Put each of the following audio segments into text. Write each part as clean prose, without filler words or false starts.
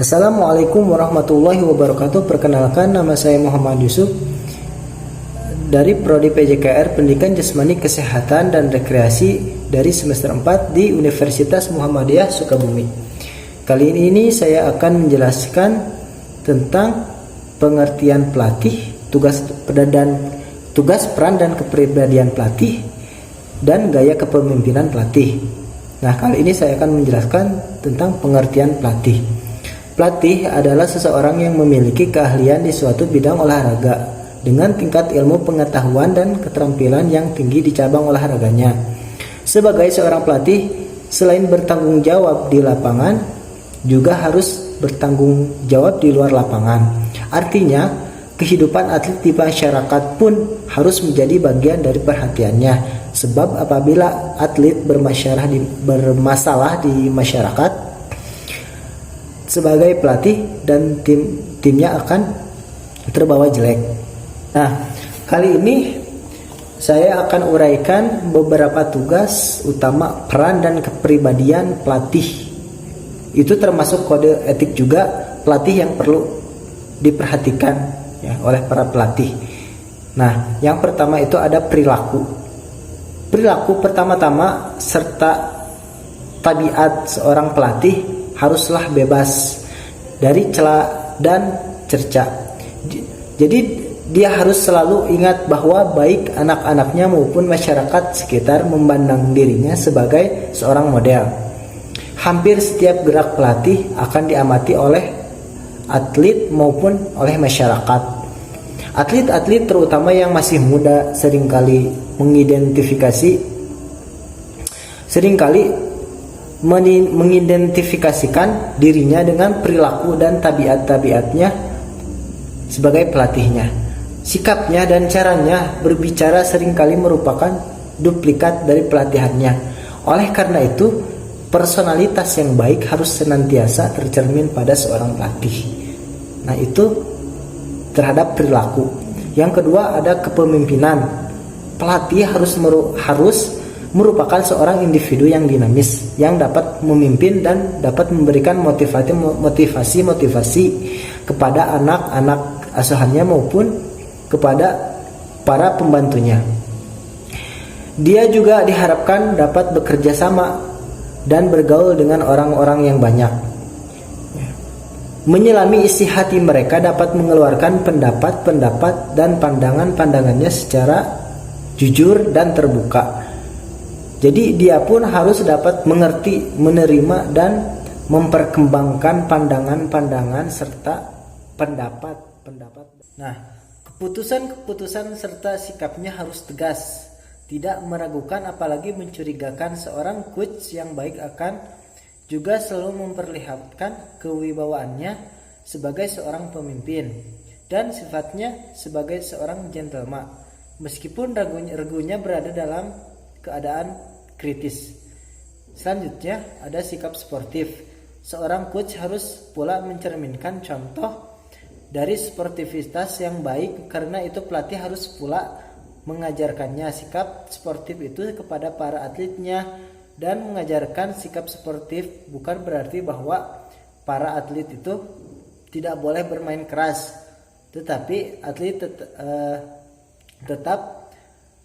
Assalamualaikum warahmatullahi wabarakatuh. Perkenalkan, nama saya Muhammad Yusuf dari Prodi PJKR Pendidikan Jasmani Kesehatan dan Rekreasi dari semester 4 di Universitas Muhammadiyah Sukabumi. Kali ini saya akan menjelaskan tentang pengertian pelatih, tugas peran dan kepribadian pelatih, dan gaya kepemimpinan pelatih. Nah, kali ini saya akan menjelaskan tentang pengertian pelatih. Pelatih adalah seseorang yang memiliki keahlian di suatu bidang olahraga dengan tingkat ilmu pengetahuan dan keterampilan yang tinggi di cabang olahraganya. Sebagai seorang pelatih, selain bertanggung jawab di lapangan, juga harus bertanggung jawab di luar lapangan. Artinya, kehidupan atlet di masyarakat pun harus menjadi bagian dari perhatiannya. Sebab apabila atlet bermasalah di masyarakat, sebagai pelatih dan timnya akan terbawa jelek. Nah, kali ini saya akan uraikan beberapa tugas utama peran dan kepribadian pelatih. Itu termasuk kode etik juga pelatih yang perlu diperhatikan ya oleh para pelatih. Nah, yang pertama itu ada perilaku. Perilaku pertama-tama serta tabiat seorang pelatih haruslah bebas dari cela dan cerca. Jadi dia harus selalu ingat bahwa baik anak-anaknya maupun masyarakat sekitar memandang dirinya sebagai seorang model. Hampir setiap gerak pelatih akan diamati oleh atlet maupun oleh masyarakat. Atlet-atlet terutama yang masih muda seringkali mengidentifikasikan dirinya dengan perilaku dan tabiat-tabiatnya sebagai pelatihnya. Sikapnya dan caranya berbicara seringkali merupakan duplikat dari pelatihannya. Oleh karena itu, personalitas yang baik harus senantiasa tercermin pada seorang pelatih. Nah, itu terhadap perilaku. Yang kedua ada kepemimpinan. Pelatih harus merupakan seorang individu yang dinamis, yang dapat memimpin dan dapat memberikan motivasi kepada anak-anak asuhannya maupun kepada para pembantunya. Dia juga diharapkan dapat bekerja sama dan bergaul dengan orang-orang yang banyak. Menyelami isi hati mereka, dapat mengeluarkan pendapat-pendapat dan pandangan-pandangannya secara jujur dan terbuka. Jadi dia pun harus dapat mengerti, menerima, dan memperkembangkan pandangan-pandangan serta pendapat-pendapat. Nah, keputusan-keputusan serta sikapnya harus tegas, tidak meragukan apalagi mencurigakan. Seorang coach yang baik akan juga selalu memperlihatkan kewibawaannya sebagai seorang pemimpin dan sifatnya sebagai seorang gentleman, meskipun ragunya berada dalam keadaan kritis. Selanjutnya ada sikap sportif. Seorang coach harus pula mencerminkan contoh dari sportivitas yang baik, karena itu pelatih harus pula mengajarkannya sikap sportif itu kepada para atletnya. Dan mengajarkan sikap sportif bukan berarti bahwa para atlet itu tidak boleh bermain keras, tetapi atlet tetap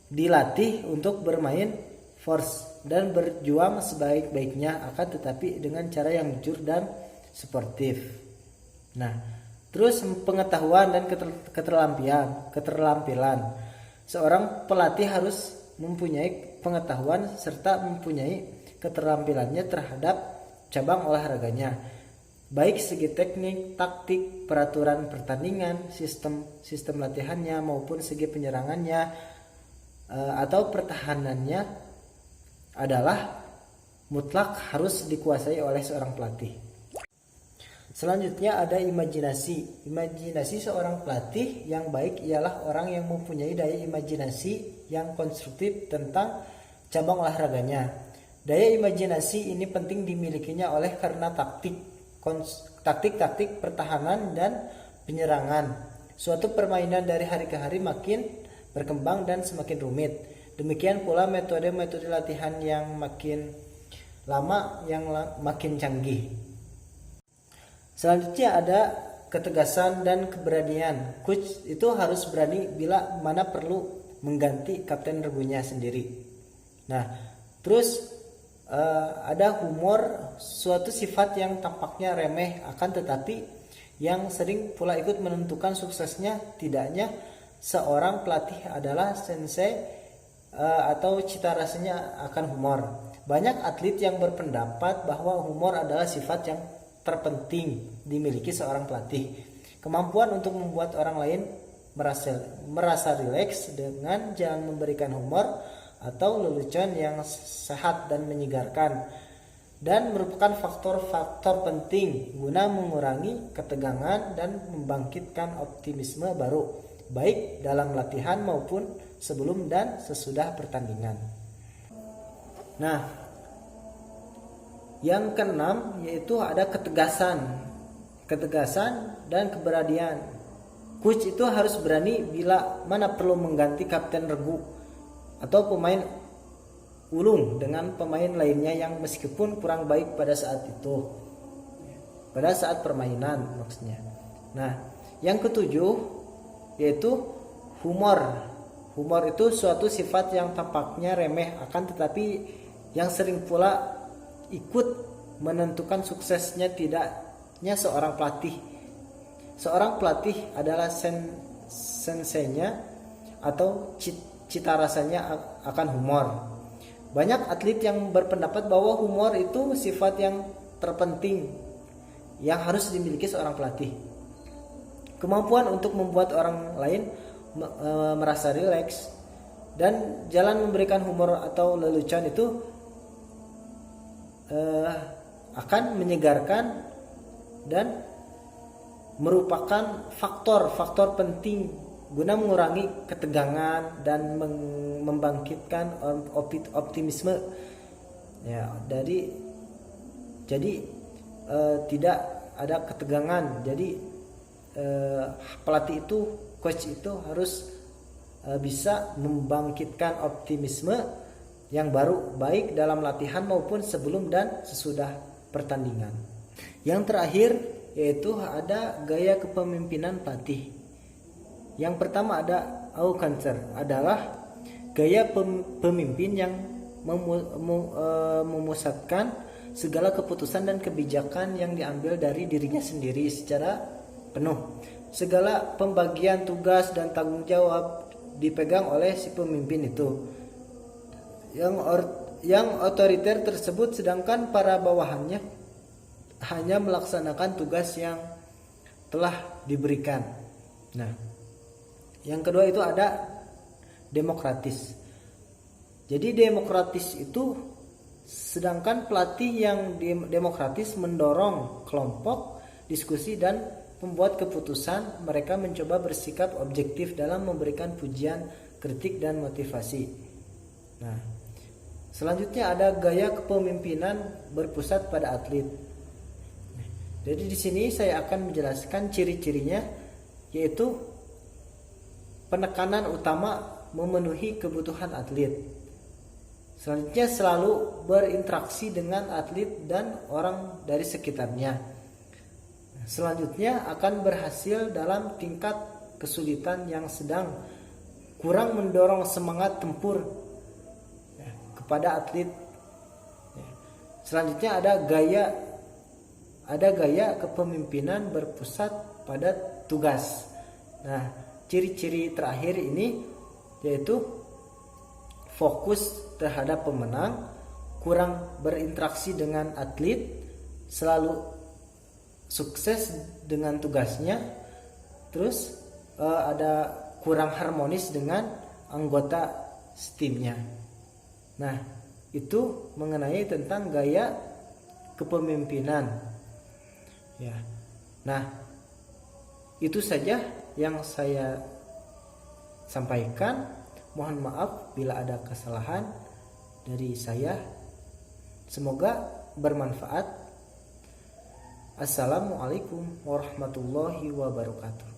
dilatih untuk bermain force dan berjuang sebaik-baiknya, akan tetapi dengan cara yang jujur dan sportif. Nah, terus pengetahuan dan keterampilan. Seorang pelatih harus mempunyai pengetahuan serta mempunyai keterampilannya terhadap cabang olahraganya, baik segi teknik, taktik, peraturan pertandingan, sistem latihannya maupun segi penyerangannya atau pertahanannya adalah mutlak harus dikuasai oleh seorang pelatih. Selanjutnya ada imajinasi. Imajinasi seorang pelatih yang baik ialah orang yang mempunyai daya imajinasi yang konstruktif tentang cabang olahraganya. Daya imajinasi ini penting dimilikinya oleh karena taktik pertahanan dan penyerangan. Suatu permainan dari hari ke hari makin berkembang dan semakin rumit. Demikian pula metode-metode latihan yang makin lama yang makin canggih. Selanjutnya ada ketegasan dan keberanian. Coach itu harus berani bila mana perlu mengganti kapten regunya sendiri. Nah, terus ada humor, suatu sifat yang tampaknya remeh akan tetapi yang sering pula ikut menentukan suksesnya tidaknya seorang pelatih adalah sensei atau cita rasanya akan humor. Banyak atlet yang berpendapat bahwa humor adalah sifat yang terpenting dimiliki seorang pelatih. Kemampuan untuk membuat orang lain merasa rileks dengan jalan memberikan humor atau lelucon yang sehat dan menyegarkan, dan merupakan faktor-faktor penting guna mengurangi ketegangan dan membangkitkan optimisme baru, baik dalam latihan maupun sebelum dan sesudah pertandingan. Nah, yang keenam yaitu ada ketegasan dan keberanian. Coach itu harus berani bila mana perlu mengganti kapten regu atau pemain ulung dengan pemain lainnya yang meskipun kurang baik pada saat itu, pada saat permainan maksudnya. Nah, yang ketujuh yaitu humor. Humor itu suatu sifat yang tampaknya remeh akan tetapi yang sering pula ikut menentukan suksesnya tidaknya seorang pelatih. Seorang pelatih adalah sensenya atau cita rasanya akan humor. Banyak atlet yang berpendapat bahwa humor itu sifat yang terpenting yang harus dimiliki seorang pelatih. Kemampuan untuk membuat orang lain merasa rileks dan jalan memberikan humor atau lelucon itu akan menyegarkan dan merupakan faktor-faktor penting guna mengurangi ketegangan dan membangkitkan optimisme. Ya, jadi tidak ada ketegangan. Jadi pelatih itu, coach itu harus bisa membangkitkan optimisme yang baru, baik dalam latihan maupun sebelum dan sesudah pertandingan. Yang terakhir yaitu ada gaya kepemimpinan pelatih. Yang pertama ada Aukancer, adalah gaya pemimpin yang memusatkan segala keputusan dan kebijakan yang diambil dari dirinya sendiri secara penuh. Segala pembagian tugas dan tanggung jawab dipegang oleh si pemimpin itu. Yang otoriter tersebut, sedangkan para bawahannya hanya melaksanakan tugas yang telah diberikan. Nah, yang kedua itu ada demokratis. Jadi demokratis itu, sedangkan pelatih yang demokratis mendorong kelompok, diskusi dan pembuat keputusan. Mereka mencoba bersikap objektif dalam memberikan pujian, kritik dan motivasi. Nah, selanjutnya ada gaya kepemimpinan berpusat pada atlet. Jadi di sini saya akan menjelaskan ciri-cirinya, yaitu penekanan utama memenuhi kebutuhan atlet. Selanjutnya selalu berinteraksi dengan atlet dan orang dari sekitarnya. Selanjutnya akan berhasil dalam tingkat kesulitan yang sedang, kurang mendorong semangat tempur kepada atlet. Selanjutnya ada gaya kepemimpinan berpusat pada tugas. Nah, ciri-ciri terakhir ini yaitu fokus terhadap pemenang, kurang berinteraksi dengan atlet, selalu sukses dengan tugasnya, terus ada kurang harmonis dengan anggota timnya. Nah, itu mengenai tentang gaya kepemimpinan. Ya. Nah, itu saja yang saya sampaikan. Mohon maaf bila ada kesalahan dari saya. Semoga bermanfaat. Assalamualaikum warahmatullahi wabarakatuh.